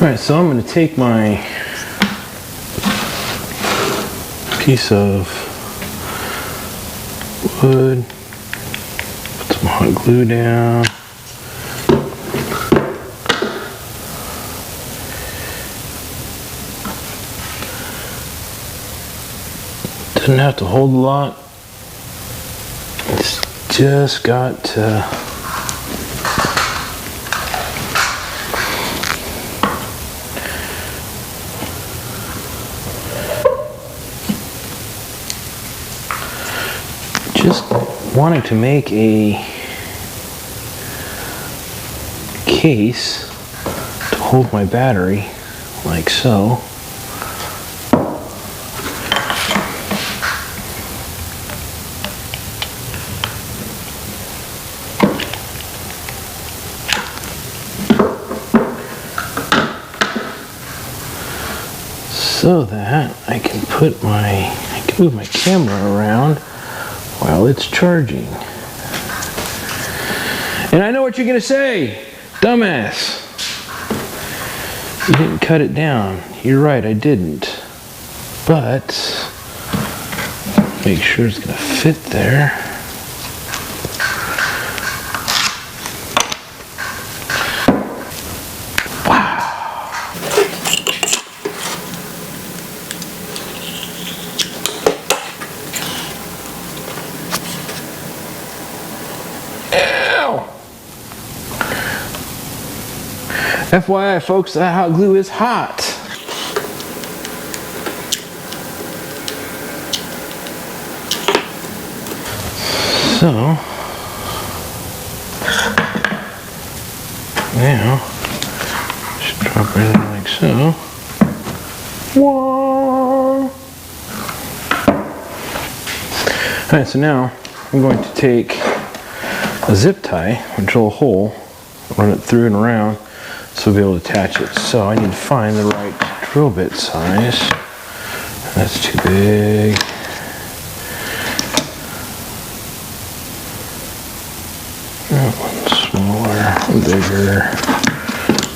Alright, so I'm going to take my piece of wood, put some hot glue down. Doesn't have to hold a lot. It's just got to just wanting to make a case to hold my battery like so. So that I can move my camera around while it's charging. And I know what you're gonna say, dumbass. You didn't cut it down. You're right, I didn't. But make sure it's gonna fit there. FYI, folks, that hot glue is hot. So, now, just drop it in like so. Whoa! Alright, so now I'm going to take a zip tie, a drill a hole, run it through and around, so we'll be able to attach it. So I need to find the right drill bit size. That's too big. That one's smaller, one bigger.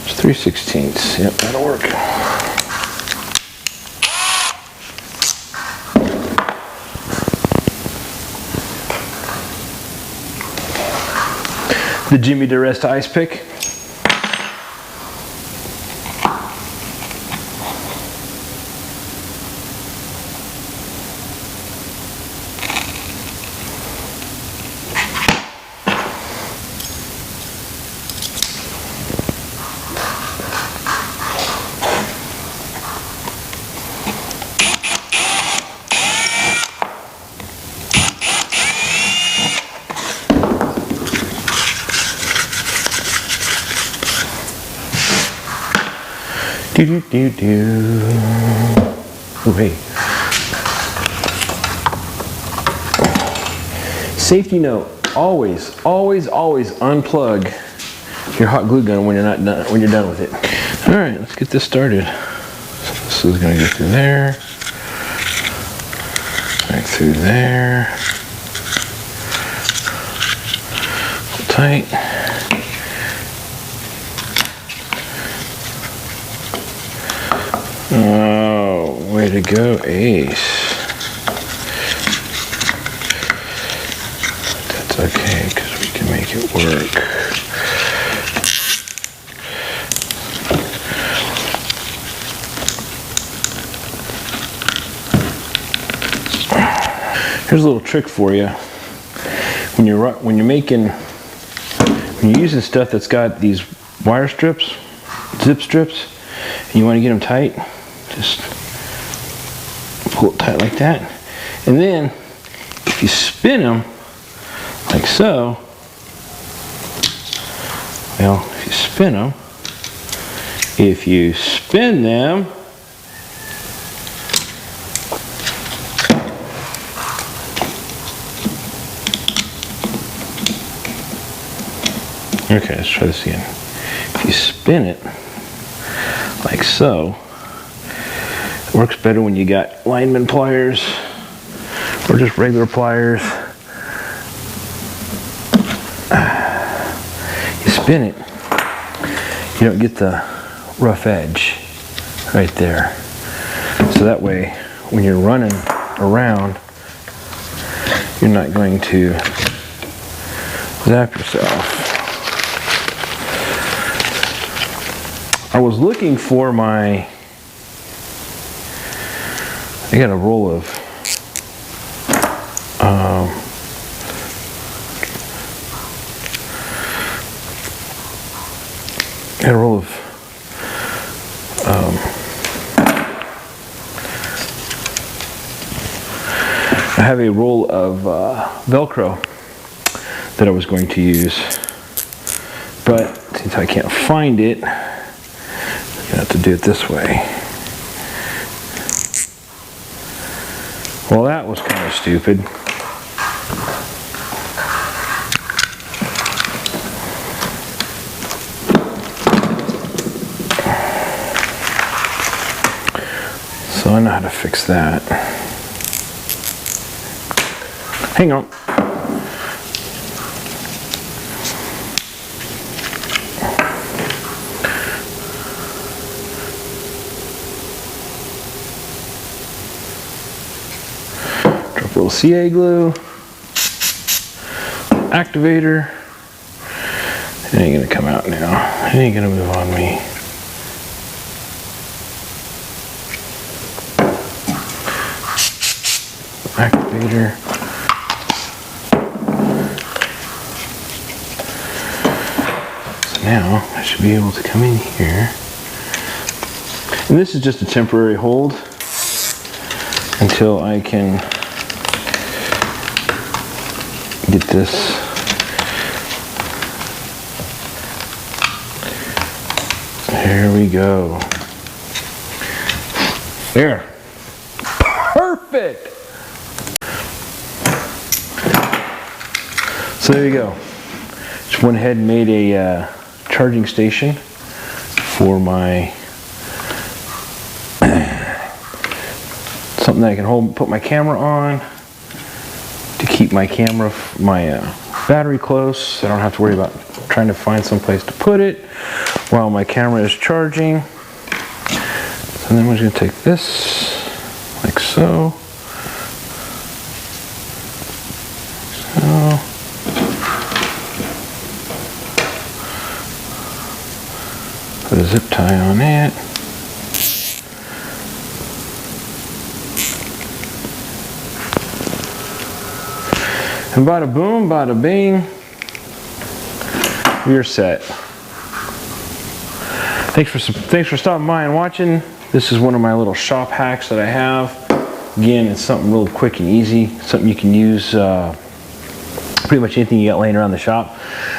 It's 3/16. Yep, that'll work. The Jimmy DeResta ice pick. Oh, hey. Safety note: always unplug your hot glue gun when you're done with it. All right, let's get this started. So this is going to go through there, back through there, hold tight. Oh, way to go, Ace. That's okay, because we can make it work. Here's a little trick for you. When you're using stuff that's got these wire strips, zip strips, and you want to get them tight, just pull it tight like that. And then if you spin them like so, well, if you spin them, okay, let's try this again. If you spin it like so, it works better when you got lineman pliers or just regular pliers. You spin it, you don't get the rough edge right there. So that way, when you're running around, you're not going to zap yourself. I was looking for my, I got a roll of I have a roll of Velcro that I was going to use, but since I can't find it, I'm gonna have to do it this way. Well, that was kind of stupid. So I know how to fix that. Hang on. Drop a little CA glue. Activator. It ain't gonna come out now. It ain't gonna move on me. Activator. So now I should be able to come in here. And this is just a temporary hold until I can get this There we go. There. Perfect. So there you go. Just went ahead and made a charging station for my something that I can hold, put my camera on to keep my camera, my battery close, so I don't have to worry about trying to find some place to put it while my camera is charging. So then we're just going to take this like so. Put a zip tie on it. And bada boom, bada bing, you're set. Thanks for stopping by and watching. This is one of my little shop hacks that I have. Again, it's something real quick and easy, something you can use pretty much anything you got laying around the shop.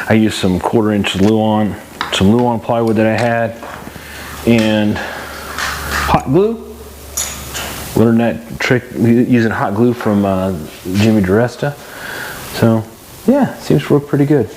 I used some 1/4 inch Luan, some Luan plywood that I had, and hot glue. Learned that trick using hot glue from Jimmy DiResta. So yeah, seems to work pretty good.